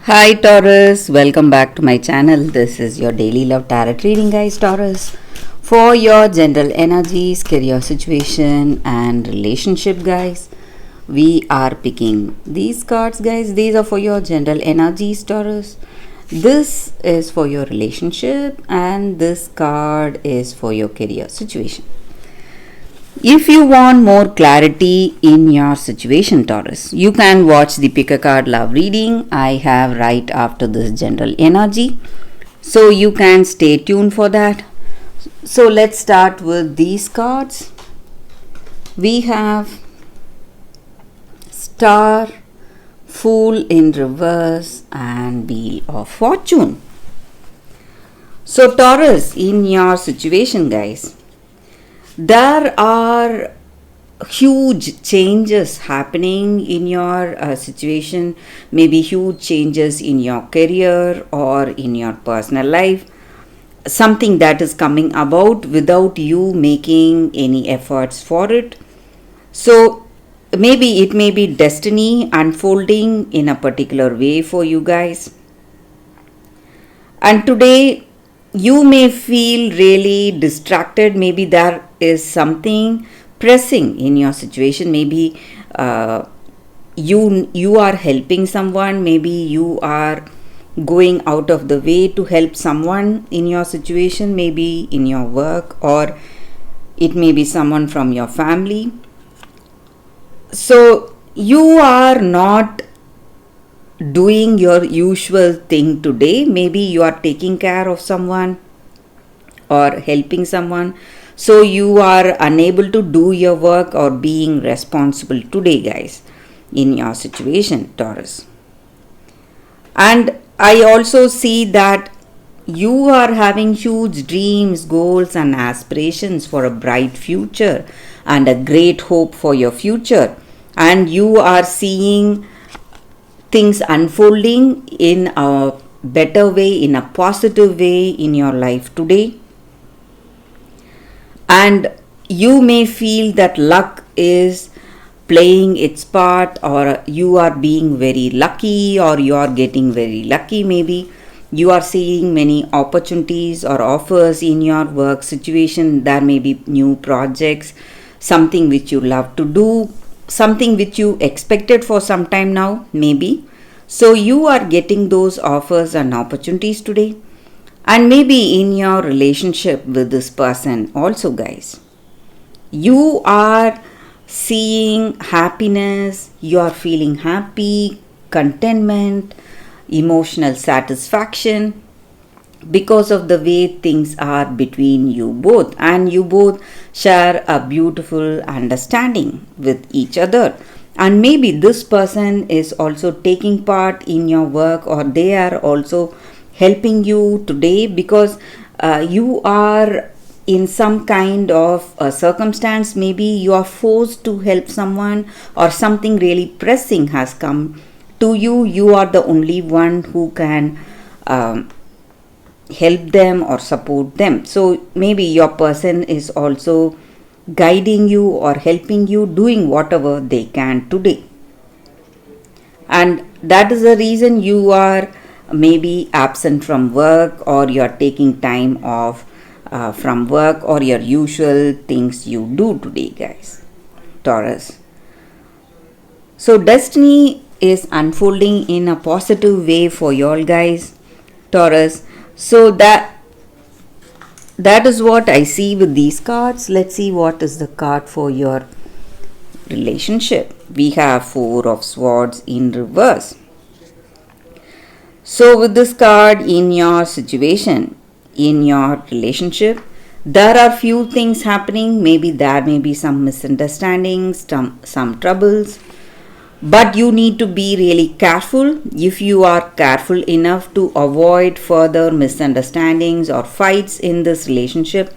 Hi Taurus, welcome back to my channel. This is your daily love tarot reading, guys. Taurus, for your general energies, career situation, and relationship, guys. We are picking these cards, guys. These are for your general energies, Taurus. This is for your relationship, and this card is for your career situation. If you want more clarity in your situation, Taurus, you can watch the pick a card love reading I have right after this general energy. So you can stay tuned for that. So let's start with these cards. We have Star, Fool in reverse, and Wheel of Fortune. So Taurus, in your situation, guys, there are huge changes happening in your situation, maybe huge changes in your career or in your personal life, something that is coming about without you making any efforts for it. So maybe it may be destiny unfolding in a particular way for you guys. And today you may feel really distracted. Maybe there is something pressing in your situation. Maybe you are helping someone. Maybe you are going out of the way to help someone in your situation, maybe in your work, or it may be someone from your family. So you are not doing your usual thing today. Maybe you are taking care of someone or helping someone, so you are unable to do your work or being responsible today, guys, in your situation, Taurus. And I also see that you are having huge dreams, goals, and aspirations for a bright future and a great hope for your future, and you are seeing things unfolding in a better way, in a positive way in your life today. And you may feel that luck is playing its part, or you are being very lucky, or you are getting very lucky. Maybe you are seeing many opportunities or offers in your work situation. There may be new projects, something which you love to do, something which you expected for some time now, maybe. So you are getting those offers and opportunities today. And maybe in your relationship with this person also, guys, you are seeing happiness, you are feeling happy, contentment, emotional satisfaction because of the way things are between you both, and you both share a beautiful understanding with each other. And maybe this person is also taking part in your work, or they are also helping you today because you are in some kind of circumstance. Maybe you are forced to help someone, or something really pressing has come to you. You are the only one who can help them or support them. So maybe your person is also guiding you or helping you, doing whatever they can today. And that is the reason you are maybe absent from work, or you are taking time off from work, or your usual things you do today, guys, Taurus. So destiny is unfolding in a positive way for you all, guys, Taurus. So that is what I see with these cards. Let's see what is the card for your relationship. We have Four of Swords in reverse. So with this card, in your situation, in your relationship, there are few things happening. Maybe there may be some misunderstandings, some troubles, but you need to be really careful. If you are careful enough to avoid further misunderstandings or fights in this relationship,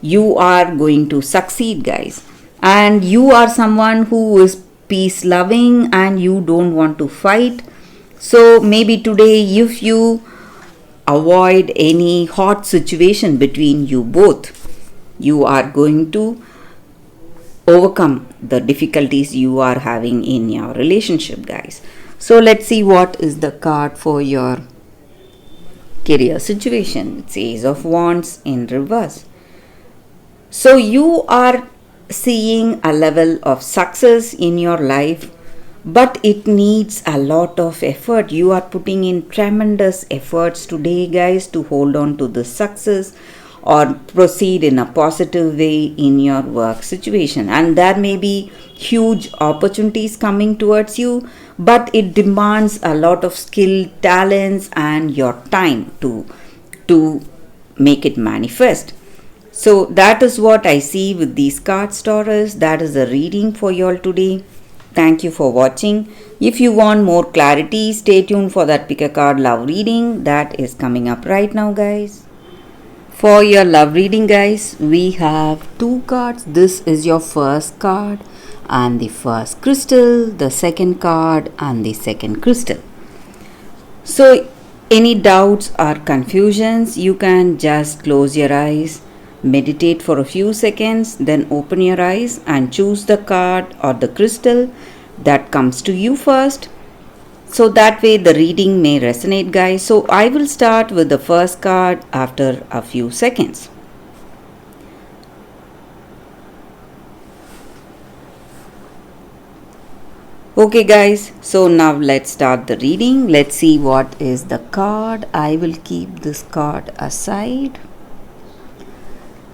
you are going to succeed, guys. And you are someone who is peace loving and you don't want to fight. So maybe today, if you avoid any hot situation between you both, you are going to overcome the difficulties you are having in your relationship, guys. So let's see what is the card for your career situation. It's Ace of Wands in reverse. So you are seeing a level of success in your life, but it needs a lot of effort. You are putting in tremendous efforts today, guys, to hold on to the success or proceed in a positive way in your work situation. And there may be huge opportunities coming towards you, but it demands a lot of skill, talents, and your time to make it manifest. So that is what I see with these cards, Taurus. That is the reading for you all today. Thank you for watching. If you want more clarity, stay tuned for that pick a card love reading that is coming up right now, guys. For your love reading, guys, we have two cards. This is your first card and the first crystal, the second card and the second crystal. So any doubts or confusions, you can just close your eyes, meditate for a few seconds, then open your eyes and choose the card or the crystal that comes to you first. So that way the reading may resonate, guys. So I will start with the first card after a few seconds. Okay, guys, so now let's start the reading. Let's see what is the card. I will keep this card aside.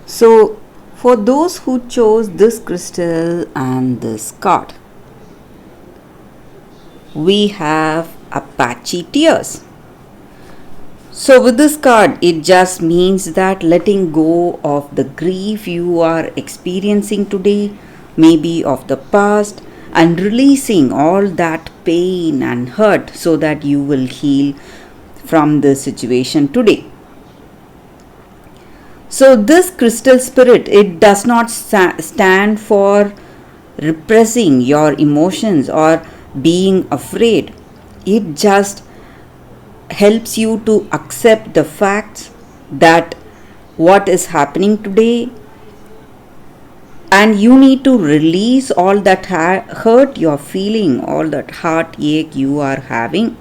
So for those who chose this crystal and this card, we have Apache Tears. So with this card, it just means that letting go of the grief you are experiencing today, maybe of the past, and releasing all that pain and hurt so that you will heal from the situation today. So this crystal spirit, it does not stand for repressing your emotions or being afraid. It just helps you to accept the facts that what is happening today, and you need to release all that hurt you're feeling, all that heartache you are having.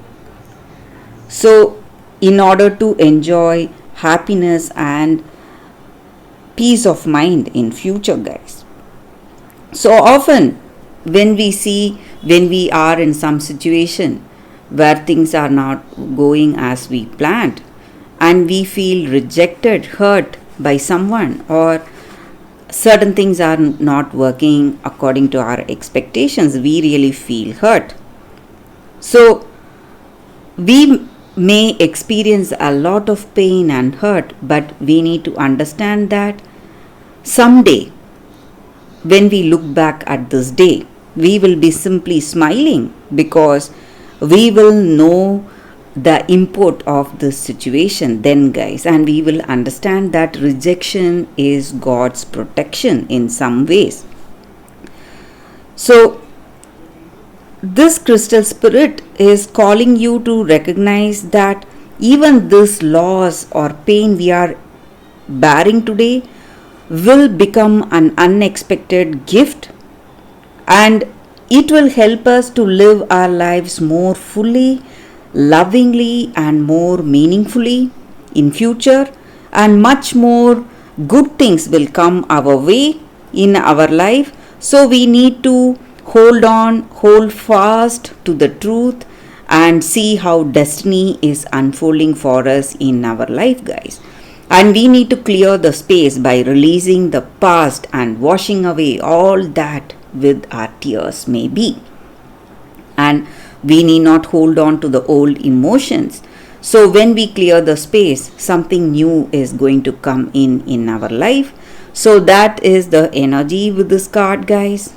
So in order to enjoy happiness and peace of mind in future, guys. So often when we are in some situation where things are not going as we planned and we feel rejected, hurt by someone, or certain things are not working according to our expectations, we really feel hurt. So we may experience a lot of pain and hurt, but we need to understand that someday when we look back at this day, we will be simply smiling because we will know the import of this situation then, guys, and we will understand that rejection is God's protection in some ways. So this crystal spirit is calling you to recognize that even this loss or pain we are bearing today will become an unexpected gift, and it will help us to live our lives more fully, lovingly, and more meaningfully in future, and much more good things will come our way in our life. So we need to hold fast to the truth and see how destiny is unfolding for us in our life, guys. And we need to clear the space by releasing the past and washing away all that with our tears, maybe. And we need not hold on to the old emotions. So when we clear the space, something new is going to come in our life. So that is the energy with this card, guys.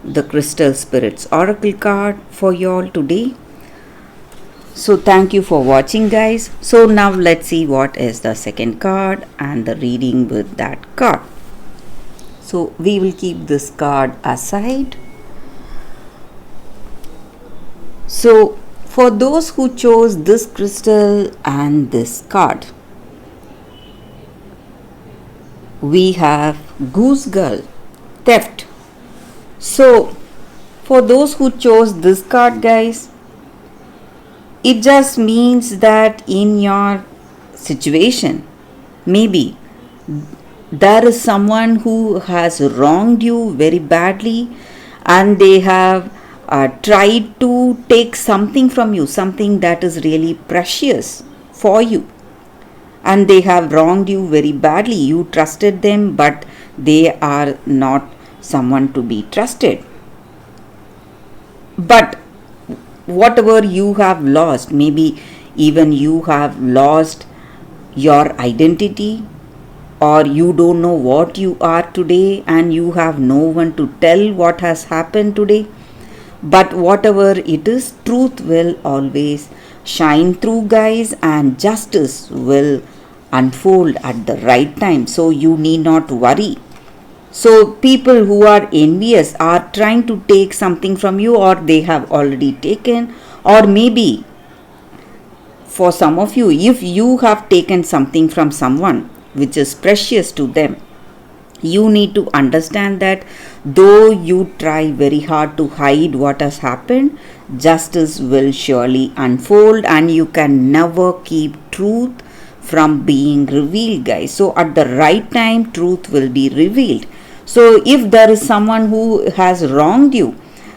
The Crystal Spirits Oracle card for you all today. So thank you for watching, guys. So now let's see what is the second card and the reading with that card. So we will keep this card aside. So for those who chose this crystal and this card, we have Goose Girl, Theft. So for those who chose this card, guys, It just means that in your situation, maybe there is someone who has wronged you very badly, and they have tried to take something from you, something that is really precious for you, and they have wronged you very badly. You trusted them, but they are not someone to be trusted. But whatever you have lost, maybe even you have lost your identity, or you don't know what you are today, and you have no one to tell what has happened today. But whatever it is, truth will always shine through, guys, and justice will unfold at the right time. So you need not worry. So people who are envious are trying to take something from you, or they have already taken, or maybe for some of you, if you have taken something from someone which is precious to them, you need to understand that though you try very hard to hide what has happened, justice will surely unfold, and you can never keep truth from being revealed, guys. So at the right time, truth will be revealed. So if there is someone who has wronged you,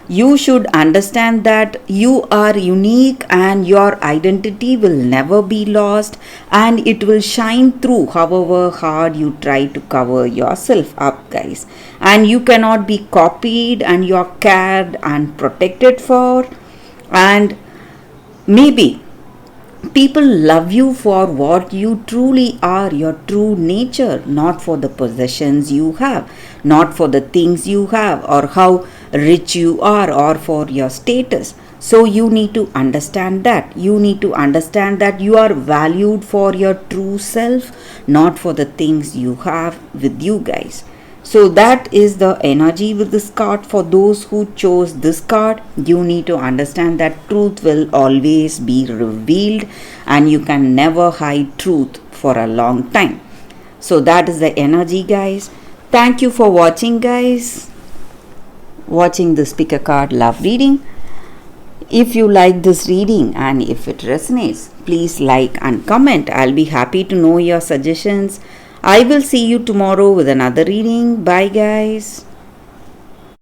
you should understand that you are unique, and your identity will never be lost, and it will shine through however hard you try to cover yourself up, guys. And you cannot be copied, and you are cared and protected for. And maybe people love you for what you truly are, your true nature, not for the possessions you have, not for the things you have, or how rich you are, or for your status. So you need to understand that. You need to understand that you are valued for your true self, not for the things you have with you, guys. So that is the energy with this card. For those who chose this card, you need to understand that truth will always be revealed, and you can never hide truth for a long time. So that is the energy, guys. Thank you for watching, guys. Watching this pick a card love reading. If you like this reading and if it resonates, please like and comment. I'll be happy to know your suggestions. I will see you tomorrow with another reading. Bye, guys.